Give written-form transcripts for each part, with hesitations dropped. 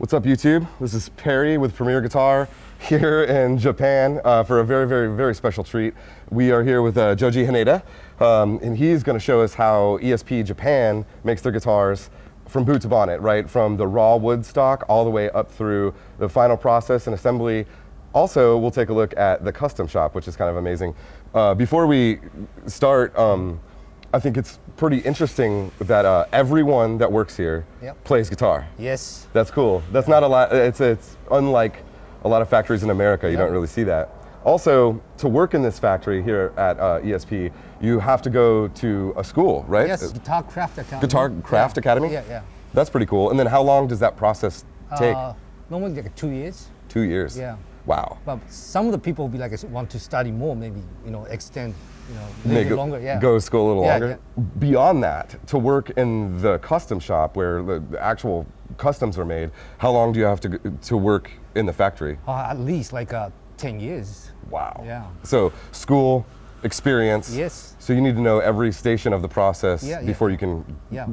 What's up, YouTube? This is Perry with Premier Guitar here in Japan for a very, very, very special treat. We are here with Joji Haneda, and he's going to show us how ESP Japan makes their guitars from boot to bonnet, right? From the raw wood stock all the way up through the final process and assembly. Also, we'll take a look at the custom shop, which is kind of amazing. Before we start, I think it's pretty interesting that everyone that works here plays guitar. Yes. That's cool. That's not a lot. It's unlike a lot of factories in America. You don't really see that. Also, to work in this factory here at ESP, you have to go to a school, right? Yes, Guitar Craft Academy. Guitar Craft Academy? Yeah. That's pretty cool. And then how long does that process take? Normally like 2 years. 2 years? Yeah. Wow. But some of the people will be like want to study more, maybe, extend, a little bit longer. Yeah. Go to school a little longer. Yeah. Beyond that, to work in the custom shop where the actual customs are made, how long do you have to work in the factory? At least like 10 years. Wow. Yeah. So school, experience. Yes. So you need to know every station of the process before you can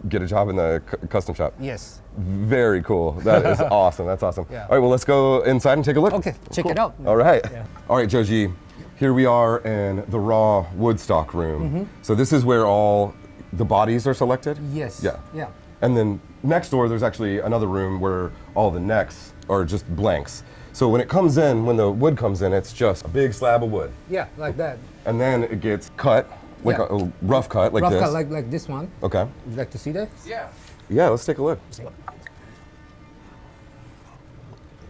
get a job in the custom shop. Yes. Very cool. That is awesome. That's awesome. Yeah. All right, well, let's go inside and take a look. Okay, check it out. All right. Yeah. All right, Joji. Here we are in the raw wood stock room. So this is where all the bodies are selected? Yes. Yeah. And then next door, there's actually another room where all the necks are just blanks. So when it comes in, when the wood comes in, it's just a big slab of wood. Yeah, like that. And then it gets cut, like a rough cut, like this. Rough cut, like this one. Okay. Would you like to see that? Yeah. Yeah, let's take a look.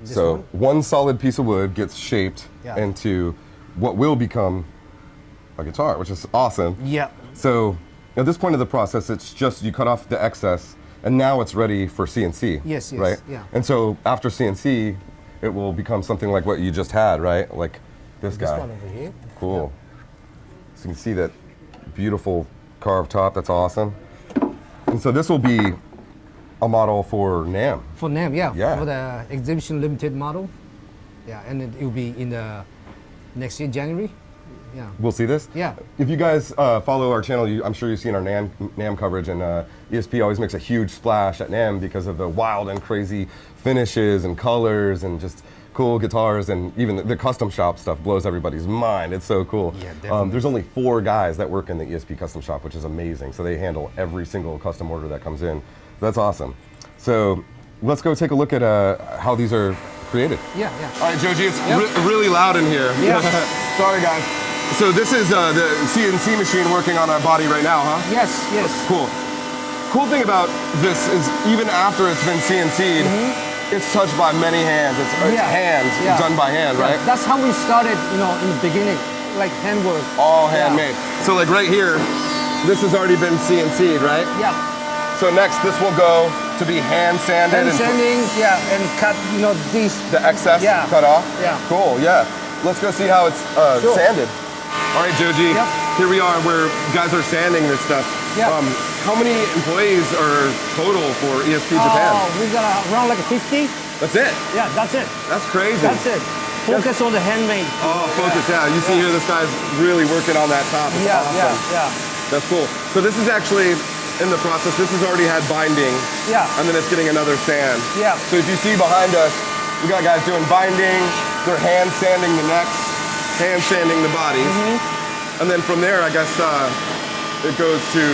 This So one solid piece of wood gets shaped into what will become a guitar, which is awesome. Yeah. So at this point of the process, it's just you cut off the excess, and now it's ready for CNC. Yes, right? Yeah. And so after CNC, it will become something like what you just had, right? Like this guy. This one over here. Cool. So you can see that beautiful carved top. That's awesome. And so this will be a model for NAMM. For NAMM, Yeah. For the exhibition limited model. Yeah, and it will be in the next year, January. Yeah. We'll see this? Yeah. If you guys follow our channel, I'm sure you've seen our NAMM coverage, and ESP always makes a huge splash at NAMM because of the wild and crazy finishes and colors and just cool guitars, and even the custom shop stuff blows everybody's mind. It's so cool. Yeah, definitely. There's only 4 guys that work in the ESP Custom Shop, which is amazing. So they handle every single custom order that comes in. That's awesome. So let's go take a look at how these are created. Yeah. All right, Joji, it's really loud in here. Yeah. Sorry, guys. So this is the CNC machine working on our body right now, huh? Yes. Cool. Cool thing about this is even after it's been CNC'd, it's touched by many hands. It's hands, done by hand, right? That's how we started, in the beginning, like handwork. All handmade. So like right here, this has already been CNC'd, right? Yeah. So next, this will go to be hand sanded. And sanding, and cut, these. The excess cut off? Yeah. Cool, yeah. Let's go see how it's sanded. All right, Joji, here we are where guys are sanding this stuff. Yeah. How many employees are total for ESP Japan? We got around like 50. That's it? Yeah, that's it. That's crazy. That's it. Focus on the handmade. Oh, focus, You see here, this guy's really working on that top. It's awesome. Yeah. That's cool. So this is actually in the process. This has already had binding. Yeah. And then it's getting another sand. Yeah. So if you see behind us, we got guys doing binding. They're hand sanding the necks, hand sanding the bodies. And then from there, I guess it goes to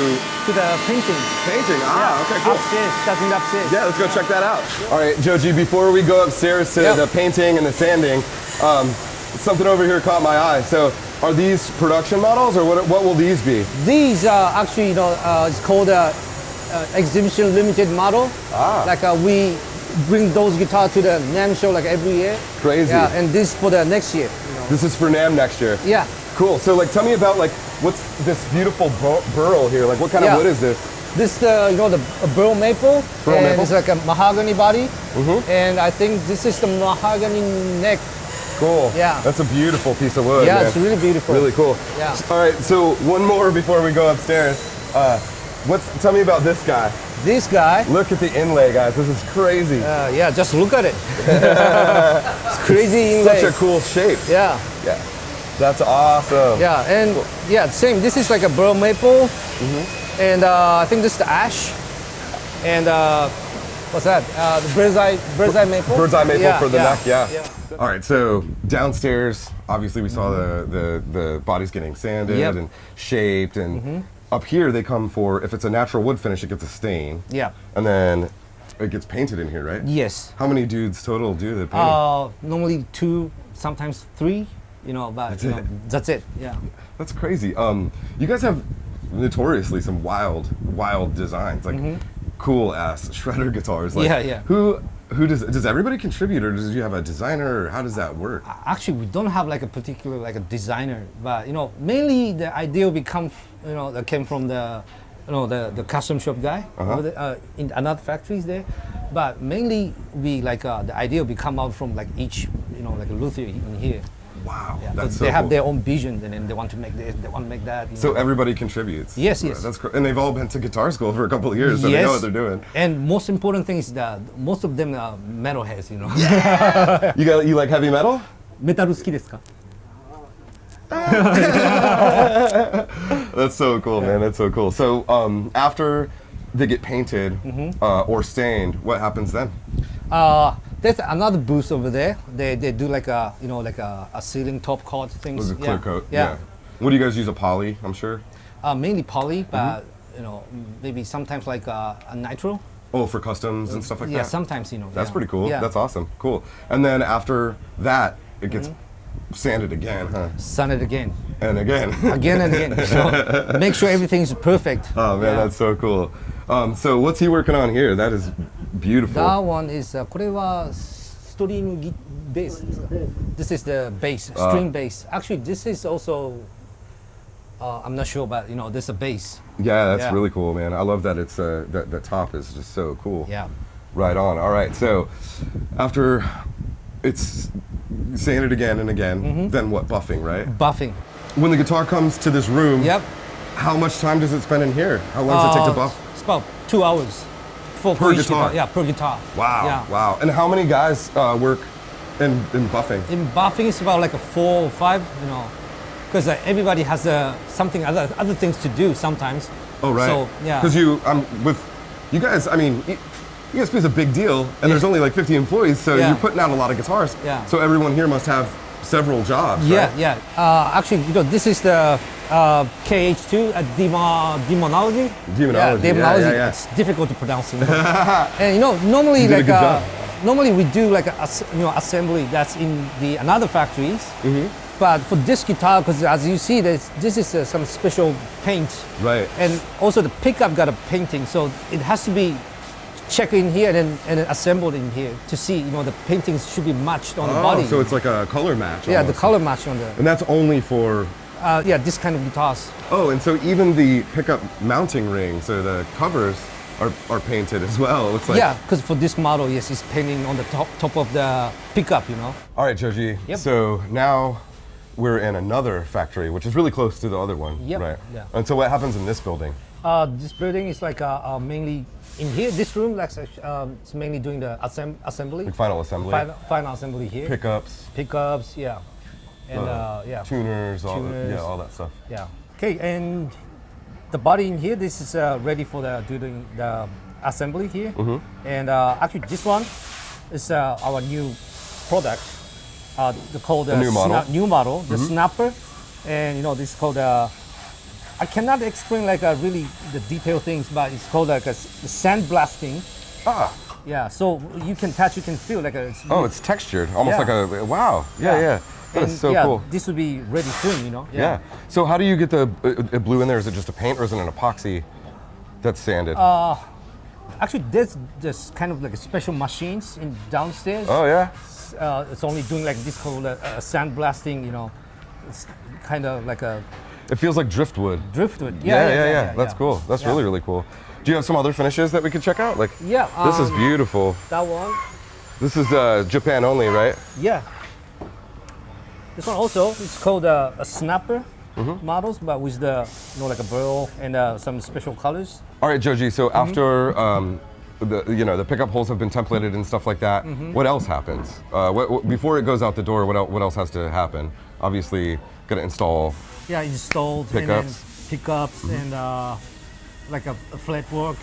the painting. Painting. Okay, cool. Upstairs, starting upstairs. Yeah, let's go check that out. All right, Joji, before we go upstairs to the painting and the sanding, something over here caught my eye. So are these production models, or what will these be? These are actually, it's called exhibition limited model. Like we bring those guitars to the NAMM show like every year. Crazy. Yeah, and this for the next year. This is for NAMM next year. Yeah. Cool. So like, tell me about like, what's this beautiful burl here? Like, what kind of wood is this? This the burl maple. It's like a mahogany body. And I think this is the mahogany neck. Cool. Yeah. That's a beautiful piece of wood. Yeah, man. it's really beautiful. Really cool. Yeah. All right. So one more before we go upstairs. Tell me about this guy. This guy. Look at the inlay, guys. This is crazy. Yeah, just look at it. It's crazy inlay. Such a cool shape. Yeah. That's awesome. Yeah, and same. This is like a burl maple, and I think this is the ash, and What's that? The bird's eye maple. Bird's eye maple for the neck, yeah. Yeah. All right, so downstairs, obviously we saw the bodies getting sanded Yep. and shaped, and up here they come for, if it's a natural wood finish, it gets a stain. Yeah. And then it gets painted in here, right? Yes. How many dudes total do the painting? Normally 2, sometimes 3. But that's it. Yeah. That's crazy. You guys have notoriously some wild designs, like cool ass shredder guitars. Like, Yeah. Who does everybody contribute, or does you have a designer, or how does that work? Actually, we don't have like a particular like a designer, but mainly the idea that came from the custom shop guy in another factories there. But mainly we the idea will come out from like each like a luthier in here. Wow, Yeah, that's so they have cool. their own vision, and then they want to make this, they want to make that. So everybody contributes. Yes. That's and they've all been to guitar school for a couple of years, so they know what they're doing. And most important thing is that most of them are metalheads. You like heavy metal? メタル好きですか? That's so cool, man. That's so cool. So after they get painted or stained, what happens then? There's another booth over there. They do like a a ceiling top coat things. With a clear coat. Yeah. What do you guys use? A poly, I'm sure. Mainly poly, but maybe sometimes like a nitro. Oh, for customs and stuff like that. Yeah, sometimes That's pretty cool. Yeah. That's awesome. Cool. And then after that, it gets sanded again, huh? Sand it again. And again. Again and again. So make sure everything's perfect. Oh man, that's so cool. So what's he working on here? That is beautiful. That one is これはストリームベースですか? This is the bass, string bass. Actually, this is also I'm not sure, but there's a bass. Yeah, that's Yeah. really cool, man. I love that it's that the top is just so cool. Yeah. Right on. All right. So after it's sanded again and again, then what? Buffing, right? Buffing. When the guitar comes to this room, Yep. how much time does it spend in here? How long does it take to buff? It's about 2 hours. For Per each guitar? Yeah, per guitar. Wow. Yeah. Wow. And how many guys work in buffing? In buffing, it's about like a 4 or 5, because everybody has something other things to do sometimes. Oh, right. So yeah. Because with you guys, I mean, ESP is a big deal, and there's only like 50 employees, so Yeah. you're putting out a lot of guitars. Yeah. So everyone here must have several jobs, Yeah, right? yeah. Actually, this is the KH2 demonology. Demonology, Yeah, demonology. yeah. It's difficult to pronounce. And normally You did a like good job. normally we do like assembly that's in the another factories. But for this guitar, because as you see, this is some special paint. Right. And also the pickup got a painting, so it has to be checked in here and then assembled in here to see, the paintings should be matched on the body. So it's like a color match. Yeah, the almost. color match on the, And that's only for. this kind of guitars. Oh, and so even the pickup mounting rings or the covers are painted as well. It looks like. Yeah, because for this model, yes, it's painting on the top of the pickup, All right, Joji. Yep. So now we're in another factory, which is really close to the other one. Yep, Right. yeah. And so what happens in this building? This building is like mainly in here. This room, like it's mainly doing the assembly. Like final assembly. Final assembly here. Pickups, yeah, and yeah. Tuners, Tuners. all that stuff. Yeah. Okay, and the body in here. This is ready for doing the assembly here. And actually, this one is our new product. Called the new model? New model, the snapper, and this is called. I cannot explain like really the detailed things, but it's called like a sandblasting. Ah. Yeah, so you can touch, you can feel like a. Oh, it's textured, almost Yeah. like a. Wow. Yeah. That And is so yeah, cool. this would be ready soon, Yeah. So how do you get the blue in there? Is it just a paint, or is it an epoxy that's sanded? Actually, there's kind of like a special machines in downstairs. Oh yeah. It's only doing like this called sandblasting. It's kind of like a It feels like driftwood. driftwood. Yeah. That's cool. That's Yeah. really cool. Do you have some other finishes that we could check out? Like. Yeah. This is beautiful. That one. This is Japan only, right? Yeah. This one also, it's called a snapper models, but with the like a burl and some special colors. All right, Joji. So after the pickup holes have been templated and stuff like that, what else happens? Before it goes out the door, what else has to happen? Obviously, gotta install. Yeah, installed Pickups. and then pickups and like a fretwork.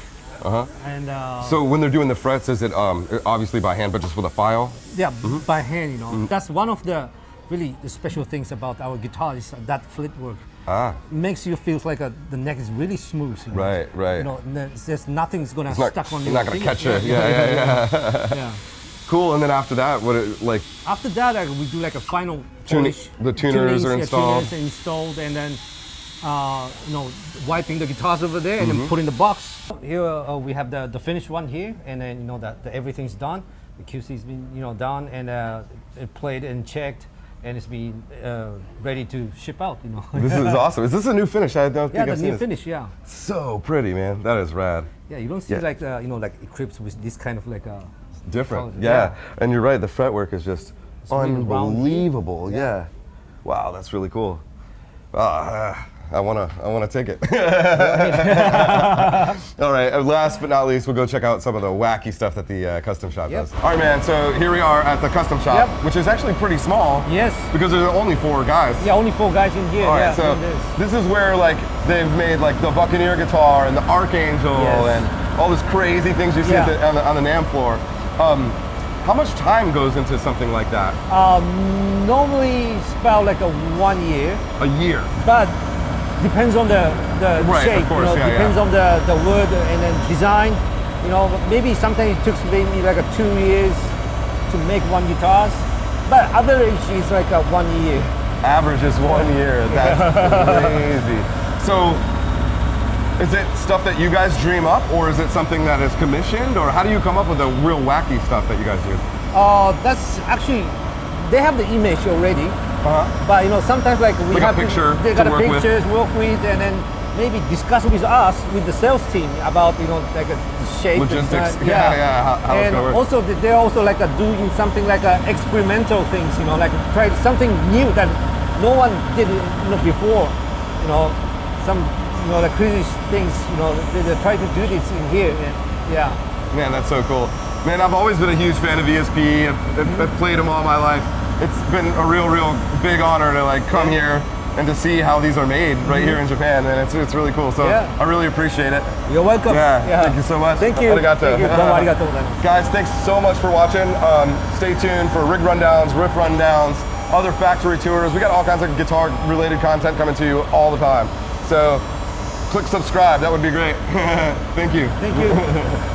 And So when they're doing the frets, is it obviously by hand, but just with a file? yeah, by hand, you know. That's one of the really the special things about our guitar is that Fretwork. Ah, Makes you feel like the neck is really smooth. You know? right, right. You know, there's nothing's gonna Not, stuck on you're your not gonna fingers. catch it. Yeah. Yeah. Cool. And then after that, what it like? After that, we do like a final Tuning- polish. the tuners are installed. Tuners are installed, and then you know, wiping the guitars over there, and then put in the box. Here we have the finished one here, and then you know that everything's done. The QC's been done and played and checked, and it's been ready to ship out. You know. This is awesome. Is this a new finish? I don't Yeah, think I've the seen new this. finish. Yeah. So pretty, man. That is rad. Yeah, you don't see Yeah. like like equipped with this kind of like Different. color. Yeah. And you're right. The fretwork is just really round. unbelievable. Yeah. Wow, that's really cool. I wanna take it. All right. Last but not least, we'll go check out some of the wacky stuff that the custom shop Yep. does. All right, man. So here we are at the custom shop, Yep. which is actually pretty small. Yes. Because there's only 4 guys. Yeah, only 4 guys in here. All right, yeah, so in this. this is where like they've made like the Buccaneer guitar and the Archangel Yes. and all this crazy things you see Yeah. on the NAMM floor. How much time goes into something like that? Normally it's about like a 1 year, A year. but depends on the Right, shape. of course, you know, yeah, depends yeah. on the wood and then design. You know, maybe sometimes it took maybe like 2 years to make one guitars, but average is like a 1 year. Average is 1 year. That's crazy. So, is it stuff that you guys dream up, or is it something that is commissioned, or how do you come up with the real wacky stuff that you guys do? That's actually they have the image already. Uh-huh. But you know, sometimes like we Like a have picture they to got a work with. pictures work with, and then maybe discuss with us with the sales team about like the shape, the Logistics. design. Yeah, how it's and gonna work. also they're also like doing something like experimental things. You know, like try something new that no one did before. You know, some the crazy things. You know, they try to do this in here. And, yeah. Man, that's so cool. Man, I've always been a huge fan of ESP. I've played them all my life. It's been a real big honor to like come here and to see how these are made right here in Japan, and it's really cool. So Yeah. I really appreciate it. You're welcome. Yeah, thank you so much. Thank you. Arigato. Thank you. Arigato gozaimasu. Guys, thanks so much for watching. Stay tuned for rig rundowns, riff rundowns, other factory tours. We got all kinds of guitar-related content coming to you all the time. So click subscribe. That would be great. Thank you. Thank you.